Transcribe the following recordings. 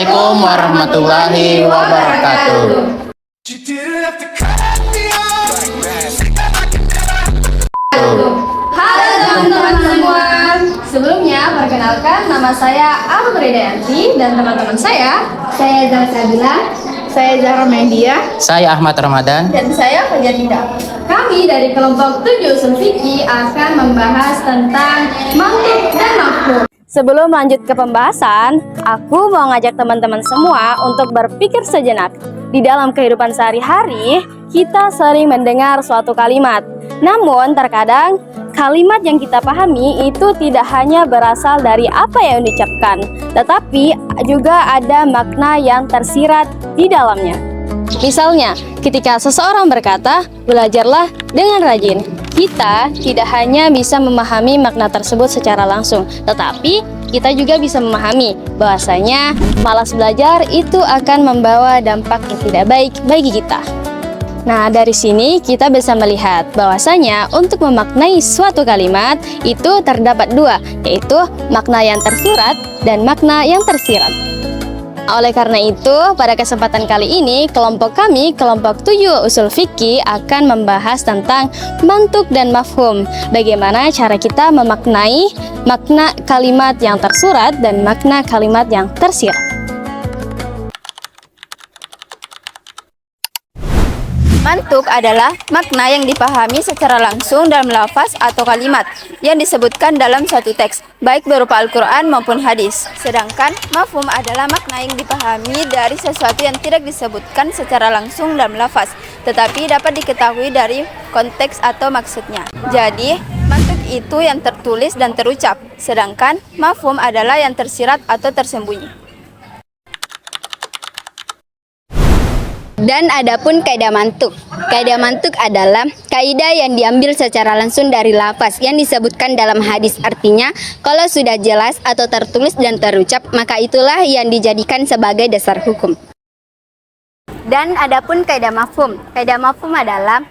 Assalamualaikum warahmatullahi wabarakatuh. Halo teman-teman semua. Sebelumnya perkenalkan, nama saya Amridayanti dan teman-teman saya Zara Sabila, Saya Zahra Media. Saya Ahmad Ramadan. dan saya Fajarida. Kami dari kelompok 7 Usul Fikih akan membahas tentang mantuk dan mafhum. Sebelum lanjut ke pembahasan, aku mau ngajak teman-teman semua untuk berpikir sejenak. Di dalam kehidupan sehari-hari, kita sering mendengar suatu kalimat. Namun, terkadang kalimat yang kita pahami itu tidak hanya berasal dari apa yang diucapkan, tetapi juga ada makna yang tersirat di dalamnya. Misalnya, ketika seseorang berkata, "Belajarlah dengan rajin." Kita tidak hanya bisa memahami makna tersebut secara langsung, tetapi kita juga bisa memahami bahwasanya malas belajar itu akan membawa dampak yang tidak baik bagi kita. Nah, dari sini kita bisa melihat bahwasanya untuk memaknai suatu kalimat itu terdapat dua, yaitu makna yang tersurat dan makna yang tersirat. Oleh karena itu, pada kesempatan kali ini, kelompok kami, kelompok 7 Usul Fikih akan membahas tentang mantuk dan mafhum. Bagaimana cara kita memaknai makna kalimat yang tersurat dan makna kalimat yang tersirat. Mantuk adalah makna yang dipahami secara langsung dalam lafaz atau kalimat yang disebutkan dalam suatu teks, baik berupa Al-Quran maupun hadis. Sedangkan mafhum adalah makna yang dipahami dari sesuatu yang tidak disebutkan secara langsung dalam lafaz, tetapi dapat diketahui dari konteks atau maksudnya. Jadi, mantuk itu yang tertulis dan terucap, sedangkan mafhum adalah yang tersirat atau tersembunyi. Dan adapun kaidah mantuk. Kaidah mantuk adalah kaidah yang diambil secara langsung dari lafaz yang disebutkan dalam hadis. Artinya, kalau sudah jelas atau tertulis dan terucap, maka itulah yang dijadikan sebagai dasar hukum. Dan adapun kaidah mafhum. Kaidah mafhum adalah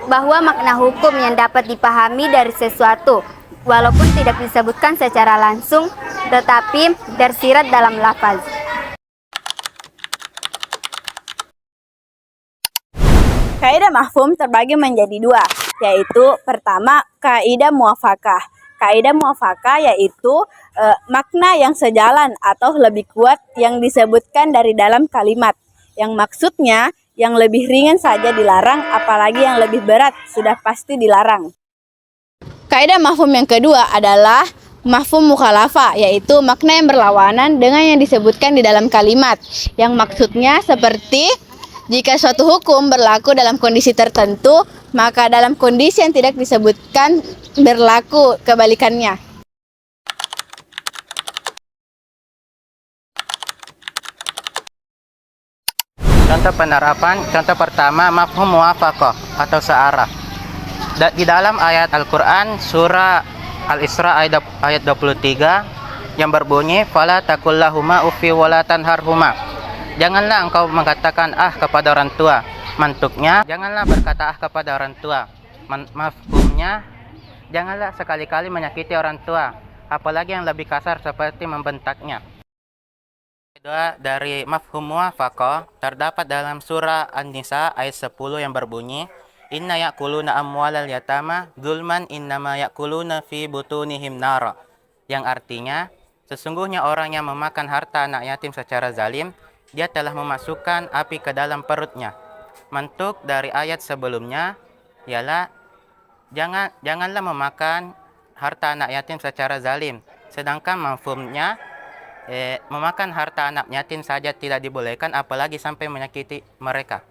bahwa makna hukum yang dapat dipahami dari sesuatu walaupun tidak disebutkan secara langsung tetapi tersirat dalam lafaz. Kaidah mafhum terbagi menjadi dua, yaitu pertama kaidah muwafaqah. Kaidah muwafaqah yaitu makna yang sejalan atau lebih kuat yang disebutkan dari dalam kalimat, yang maksudnya yang lebih ringan saja dilarang, apalagi yang lebih berat sudah pasti dilarang. Kaidah mafhum yang kedua adalah mafhum mukhalafah, yaitu makna yang berlawanan dengan yang disebutkan di dalam kalimat, yang maksudnya seperti jika suatu hukum berlaku dalam kondisi tertentu, maka dalam kondisi yang tidak disebutkan berlaku kebalikannya. Contoh penerapan, contoh pertama mafhum muwafaqah atau searah. Di dalam ayat Al-Quran surah Al-Isra ayat 23 yang berbunyi fala taqullahuma uffi wala tanharhuma. Janganlah engkau mengatakan kepada orang tua. Mantuknya, janganlah berkata kepada orang tua. Mafhumnya, janganlah sekali-kali menyakiti orang tua, apalagi yang lebih kasar seperti membentaknya. Kedua dari mafhum muwafaqah terdapat dalam surah An-Nisa ayat 10 yang berbunyi inna ya'kuluna amwalal yatama zulman innama ya'kuluna fi butunihim nara, yang artinya sesungguhnya orang yang memakan harta anak yatim secara zalim, dia telah memasukkan api ke dalam perutnya. Mantuk dari ayat sebelumnya ialah janganlah memakan harta anak yatim secara zalim. Sedangkan mafhumnya memakan harta anak yatim saja tidak dibolehkan, apalagi sampai menyakiti mereka.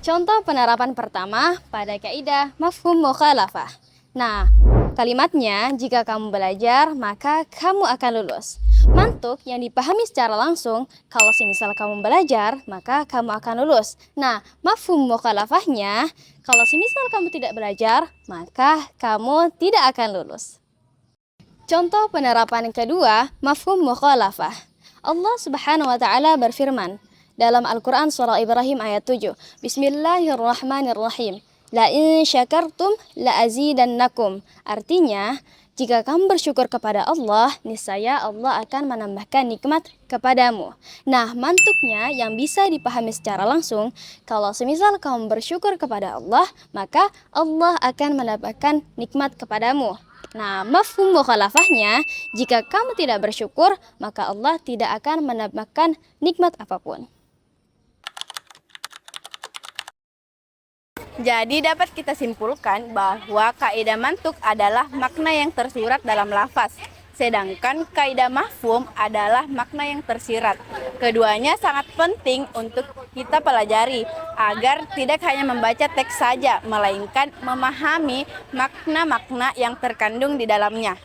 Contoh penerapan pertama pada kaidah mafhum mukhalafah. Nah, kalimatnya jika kamu belajar maka kamu akan lulus. Mantuk yang dipahami secara langsung, kalau semisal kamu belajar, maka kamu akan lulus. Nah, mafhum mukhalafahnya, kalau semisal kamu tidak belajar, maka kamu tidak akan lulus. Contoh penerapan kedua, mafhum mukhalafah. Allah Subhanahu wa taala berfirman dalam Al-Qur'an surah Ibrahim ayat 7. Bismillahirrahmanirrahim. La in syakartum la azidannakum. Artinya, Jika kamu bersyukur kepada Allah, niscaya Allah akan menambahkan nikmat kepadamu. Nah, mantuknya yang bisa dipahami secara langsung, kalau semisal kamu bersyukur kepada Allah, maka Allah akan menambahkan nikmat kepadamu. Nah, mafhum mukhalafahnya, jika kamu tidak bersyukur, maka Allah tidak akan menambahkan nikmat apapun. Jadi dapat kita simpulkan bahwa kaidah mantuk adalah makna yang tersurat dalam lafaz, sedangkan kaidah mafhum adalah makna yang tersirat. Keduanya sangat penting untuk kita pelajari agar tidak hanya membaca teks saja, melainkan memahami makna-makna yang terkandung di dalamnya.